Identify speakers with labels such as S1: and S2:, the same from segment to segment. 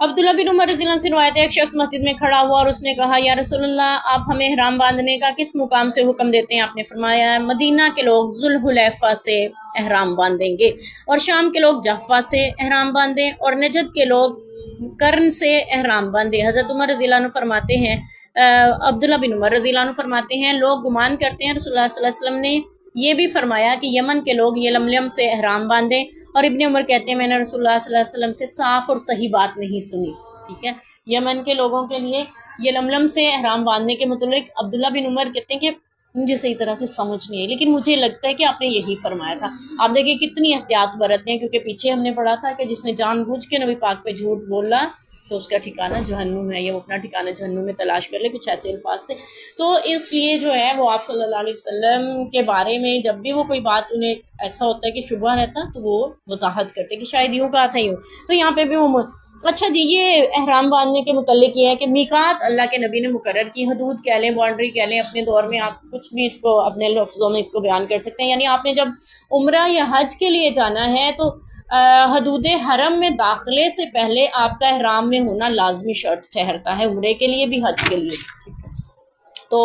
S1: عبداللہ بن عمر رضی اللہ عنہ سے روایت ہے، ایک شخص مسجد میں کھڑا ہوا اور اس نے کہا یا رسول اللہ آپ ہمیں احرام باندھنے کا کس مقام سے حکم دیتے ہیں؟ آپ نے فرمایا مدینہ کے لوگ ذوالحلیفہ سے احرام باندھیں گے اور شام کے لوگ جحفہ سے احرام باندھیں اور نجد کے لوگ کرن سے احرام باندھیں۔ حضرت عمر رضی اللہ عنہ فرماتے ہیں عبداللہ بن عمر رضی اللہ عنہ فرماتے ہیں لوگ گمان کرتے ہیں رسول اللہ صلی اللہ علیہ وسلم نے یہ بھی فرمایا کہ یمن کے لوگ یلملم سے احرام باندھیں، اور ابن عمر کہتے ہیں میں نے رسول اللہ صلی اللہ علیہ وسلم سے صاف اور صحیح بات نہیں سنی۔ ٹھیک ہے، یمن کے لوگوں کے لیے یلملم سے احرام باندھنے کے متعلق عبداللہ بن عمر کہتے ہیں کہ مجھے صحیح طرح سے سمجھ نہیں ہے، لیکن مجھے لگتا ہے کہ آپ نے یہی فرمایا تھا۔ آپ دیکھیں کتنی احتیاط برتتے ہیں، کیونکہ پیچھے ہم نے پڑھا تھا کہ جس نے جان بوجھ کے نبی پاک پہ جھوٹ بولا تو اس کا ٹھکانہ جہنم ہے، یا وہ اپنا ٹھکانہ جہنم میں تلاش کر لے، کچھ ایسے الفاظ تھے۔ تو اس لیے جو ہے وہ آپ صلی اللہ علیہ وسلم کے بارے میں جب بھی وہ کوئی بات انہیں ایسا ہوتا ہے کہ شبہ رہتا تو وہ وضاحت کرتے کہ شاید یوں کہا تھا یوں، تو یہاں پہ بھی وہ اچھا جی یہ احرام باندھنے کے متعلق یہ ہے کہ میقات اللہ کے نبی نے مقرر کی، حدود کہہ لیں، باؤنڈری کہہ لیں، اپنے دور میں آپ کچھ بھی اس کو اپنے لفظوں میں اس کو بیان کر سکتے ہیں۔ یعنی آپ نے جب عمرہ یا حج کے لیے جانا ہے تو حدود حرم میں داخلے سے پہلے آپ کا احرام میں ہونا لازمی شرط ٹھہرتا ہے، عمرے کے لیے بھی حج کے لیے۔ تو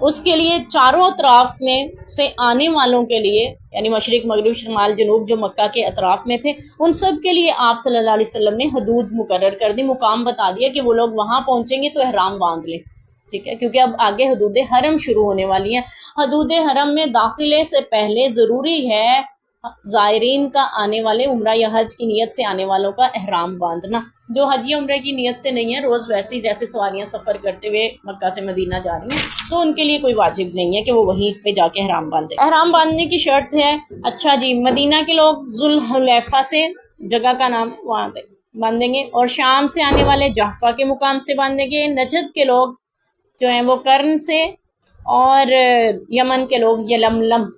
S1: اس کے لیے چاروں اطراف میں سے آنے والوں کے لیے یعنی مشرق مغرب شمال جنوب جو مکہ کے اطراف میں تھے ان سب کے لیے آپ صلی اللہ علیہ وسلم نے حدود مقرر کر دی، مقام بتا دیا کہ وہ لوگ وہاں پہنچیں گے تو احرام باندھ لیں۔ ٹھیک ہے، کیونکہ اب آگے حدود حرم شروع ہونے والی ہیں۔ حدود حرم میں داخلے سے پہلے ضروری ہے زائرین کا آنے والے عمرہ یا حج کی نیت سے آنے والوں کا احرام باندھنا۔ جو حج یا عمرہ کی نیت سے نہیں ہے، روز ویسے ہی جیسے سواریاں سفر کرتے ہوئے مکہ سے مدینہ جا رہی ہیں، تو ان کے لیے کوئی واجب نہیں ہے کہ وہ وہیں پہ جا کے احرام باندھیں۔ احرام باندھنے کی شرط ہے اچھا جی مدینہ کے لوگ ذوالحلیفہ سے جگہ کا نام وہاں پہ باندھیں گے، اور شام سے آنے والے جحفہ کے مقام سے باندھیں گے، نجد کے لوگ جو ہیں وہ کرن سے، اور یمن کے لوگ یلملم،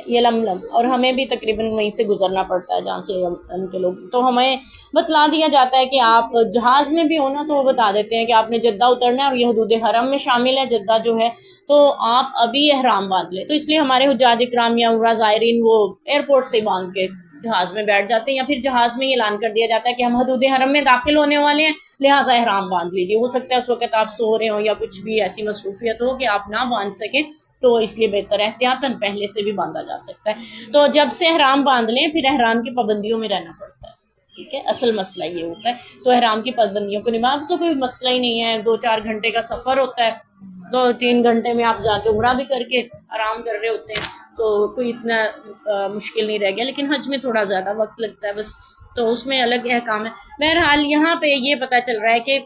S1: یلملم، اور ہمیں بھی تقریباً وہیں سے گزرنا پڑتا ہے جہاں سے یمن کے لوگ، تو ہمیں بتلا دیا جاتا ہے کہ آپ جہاز میں بھی ہو نا تو وہ بتا دیتے ہیں کہ آپ نے جدہ اترنا ہے اور یہ حدود حرم میں شامل ہے جدہ جو ہے، تو آپ ابھی احرام باندھ لیں۔ تو اس لیے ہمارے حجاج اکرام یا عمرہ زائرین وہ ایئرپورٹ سے باندھ کے جہاز میں بیٹھ جاتے ہیں، یا پھر جہاز میں یہ اعلان کر دیا جاتا ہے کہ ہم حدود حرم میں داخل ہونے والے ہیں لہٰذا احرام باندھ لیجیے۔ ہو سکتا ہے اس وقت آپ سو رہے ہوں یا کچھ بھی ایسی مصروفیت ہو کہ آپ نہ باندھ سکیں، تو اس لیے بہتر احتیاطاً پہلے سے بھی باندھا جا سکتا ہے۔ تو جب سے احرام باندھ لیں پھر احرام کی پابندیوں میں رہنا پڑتا ہے۔ ٹھیک ہے، اصل مسئلہ یہ ہوتا ہے، تو احرام کی پابندیوں کو نبھا، اب تو کوئی مسئلہ ہی نہیں ہے، 2-4 گھنٹے کا سفر ہوتا ہے، 2-3 گھنٹے میں آپ جا کے عمرہ بھی کر کے آرام کر رہے ہوتے ہیں، تو کوئی اتنا مشکل نہیں رہ گیا۔ لیکن حج میں تھوڑا زیادہ وقت لگتا ہے بس، تو اس میں الگ احکام ہے۔ بہرحال یہاں پہ یہ پتہ چل رہا ہے کہ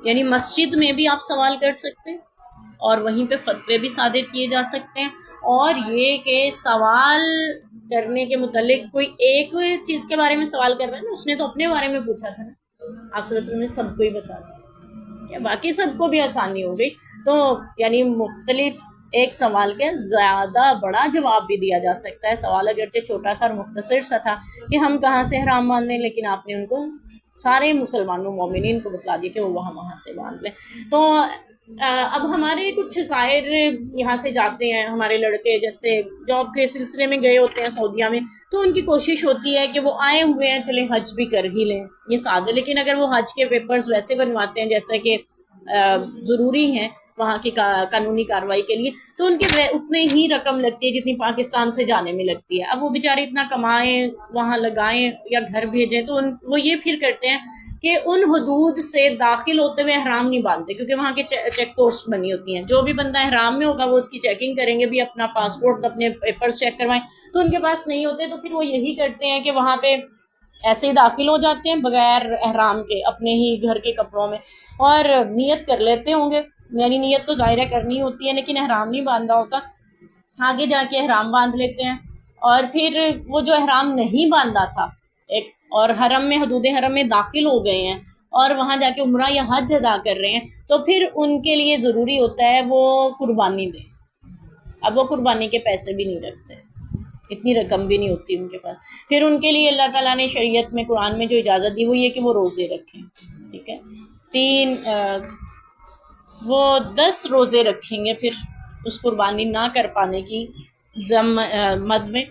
S1: یعنی مسجد میں بھی آپ سوال کر سکتے ہیں اور وہیں پہ فتوے بھی صادر کیے جا سکتے ہیں، اور یہ کہ سوال کرنے کے متعلق کوئی ایک چیز کے بارے میں سوال کر رہا ہے نا، اس نے تو اپنے بارے میں پوچھا تھا نا، آپ صلی اللہ علیہ وسلم نے سب کو ہی بتا دیا، باقی سب کو بھی آسانی ہو گئی، تو یعنی مختلف ایک سوال کے زیادہ بڑا جواب بھی دیا جا سکتا ہے۔ سوال اگرچہ چھوٹا سا اور مختصر سا تھا کہ ہم کہاں سے احرام باندھیں، لیکن آپ نے ان کو سارے مسلمانوں مومنین کو بتلا دیا کہ وہ وہاں سے باندھ لیں۔ تو اب ہمارے کچھ ظاہر یہاں سے جاتے ہیں، ہمارے لڑکے جیسے جاب کے سلسلے میں گئے ہوتے ہیں سعودیہ میں، تو ان کی کوشش ہوتی ہے کہ وہ آئے ہوئے ہیں چلیں حج بھی کر ہی لیں، یہ سادہ، لیکن اگر وہ حج کے پیپرز ویسے بنواتے ہیں جیسا کہ ضروری ہیں وہاں کی قانونی کارروائی کے لیے، تو ان کے اتنے ہی رقم لگتی ہے جتنی پاکستان سے جانے میں لگتی ہے۔ اب وہ بیچارے اتنا کمائیں، وہاں لگائیں یا گھر بھیجیں، تو وہ یہ پھر کرتے ہیں کہ ان حدود سے داخل ہوتے ہوئے احرام نہیں باندھتے، کیونکہ وہاں کے چیک پوسٹ بنی ہوتی ہیں، جو بھی بندہ احرام میں ہوگا وہ اس کی چیکنگ کریں گے، بھی اپنا پاسپورٹ اپنے پیپرز چیک کروائیں، تو ان کے پاس نہیں ہوتے، تو پھر وہ یہی کرتے ہیں کہ وہاں پہ ایسے ہی داخل ہو جاتے ہیں بغیر احرام کے اپنے ہی گھر کے کپڑوں میں، اور نیت کر لیتے ہوں گے، یعنی نیت تو ظاہر کرنی ہوتی ہے لیکن احرام نہیں باندھا ہوتا، آگے جا کے احرام باندھ لیتے ہیں، اور پھر وہ جو احرام نہیں باندھا تھا ایک اور حرم میں حدود حرم میں داخل ہو گئے ہیں اور وہاں جا کے عمرہ یا حج ادا کر رہے ہیں، تو پھر ان کے لیے ضروری ہوتا ہے وہ قربانی دیں۔ اب وہ قربانی کے پیسے بھی نہیں رکھتے، اتنی رقم بھی نہیں ہوتی ان کے پاس، پھر ان کے لیے اللہ تعالیٰ نے شریعت میں قرآن میں جو اجازت دی وہ یہ کہ وہ روزے رکھیں۔ ٹھیک ہے، وہ 10 روزے رکھیں گے پھر اس قربانی نہ کر پانے کی مد میں،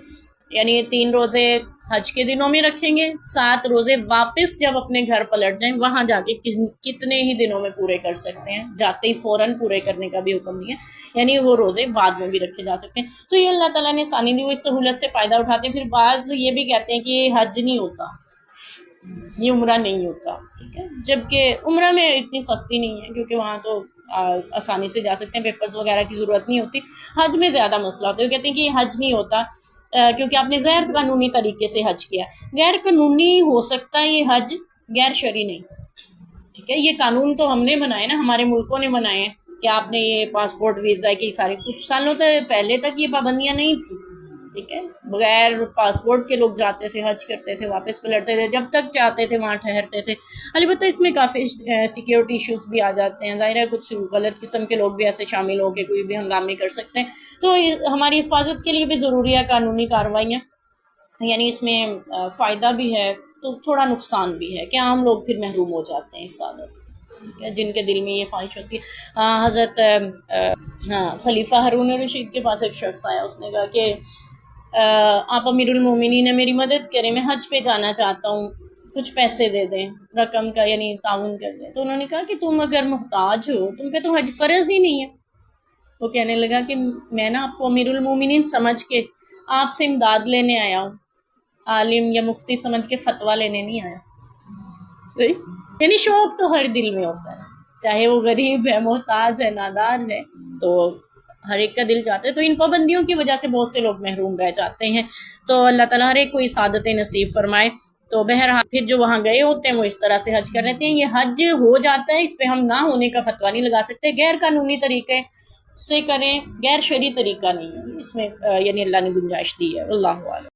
S1: یعنی 3 روزے حج کے دنوں میں رکھیں گے، 7 روزے واپس جب اپنے گھر پلٹ جائیں وہاں جا کے کتنے ہی دنوں میں پورے کر سکتے ہیں، جاتے ہی فوراً پورے کرنے کا بھی حکم دیا، یعنی وہ روزے بعد میں بھی رکھے جا سکتے ہیں۔ تو یہ اللہ تعالیٰ نے آسانی دی، وہ اس سہولت سے فائدہ اٹھاتے ہیں۔ پھر بعض یہ بھی کہتے ہیں کہ یہ حج نہیں ہوتا، یہ عمرہ نہیں ہوتا، ٹھیک ہے، جبکہ عمرہ میں اتنی سختی نہیں ہے کیونکہ وہاں تو آسانی سے جا سکتے ہیں، پیپرز وغیرہ کی ضرورت نہیں ہوتی۔ حج میں زیادہ مسئلہ ہوتا ہے، وہ کہتے ہیں کہ یہ حج نہیں ہوتا کیونکہ آپ نے غیر قانونی طریقے سے حج کیا۔ غیر قانونی ہو سکتا ہے یہ حج، غیر شرعی نہیں، ٹھیک ہے۔ یہ قانون تو ہم نے بنائے نا، ہمارے ملکوں نے بنائے ہیں کہ آپ نے یہ پاسپورٹ ویزا کی سارے، کچھ سالوں پہلے تک یہ پابندیاں نہیں تھیں، ٹھیک ہے، بغیر پاسپورٹ کے لوگ جاتے تھے، حج کرتے تھے، واپس پلٹتے تھے، جب تک چاہتے تھے وہاں ٹھہرتے تھے۔ البتہ اس میں کافی سیکیورٹی ایشوز بھی آ جاتے ہیں، ظاہر ہے کچھ غلط قسم کے لوگ بھی ایسے شامل ہو کے کوئی بھی ہنگامے کر سکتے ہیں، تو ہماری حفاظت کے لیے بھی ضروری ہے قانونی کارروائیاں، یعنی اس میں فائدہ بھی ہے تو تھوڑا نقصان بھی ہے کہ عام لوگ پھر محروم ہو جاتے ہیں اس عادت سے، ٹھیک ہے، جن کے دل میں یہ خواہش ہوتی ہے۔ حضرت خلیفہ ہارون الرشید کے پاس ایک شخص آیا، اس نے کہا کہ آپ امیر المومنین ہیں، میری مدد کریں، میں حج پہ جانا چاہتا ہوں، کچھ پیسے دے دیں رقم کا، یعنی تعاون کر دیں۔ تو انہوں نے کہا کہ تم اگر محتاج ہو، تم پہ تو حج فرض ہی نہیں ہے۔ وہ کہنے لگا کہ میں نا آپ کو امیر المومنین سمجھ کے آپ سے امداد لینے آیا ہوں، عالم یا مفتی سمجھ کے فتویٰ لینے نہیں آیا۔ صحیح، یعنی شوق تو ہر دل میں ہوتا ہے، چاہے وہ غریب ہے، محتاج ہے، نادار ہے، تو ہر ایک کا دل چاہتا ہے۔ تو ان پابندیوں کی وجہ سے بہت سے لوگ محروم رہ جاتے ہیں، تو اللہ تعالیٰ ہر ایک کو سعادت نصیب فرمائے۔ تو بہرحال پھر جو وہاں گئے ہوتے ہیں وہ اس طرح سے حج کر لیتے ہیں، یہ حج ہو جاتا ہے، اس پہ ہم نہ ہونے کا فتویٰ نہیں لگا سکتے، غیر قانونی طریقے سے کریں، غیر شرعی طریقہ نہیں ہے اس میں، یعنی اللہ نے گنجائش دی ہے، اللہ اعلم۔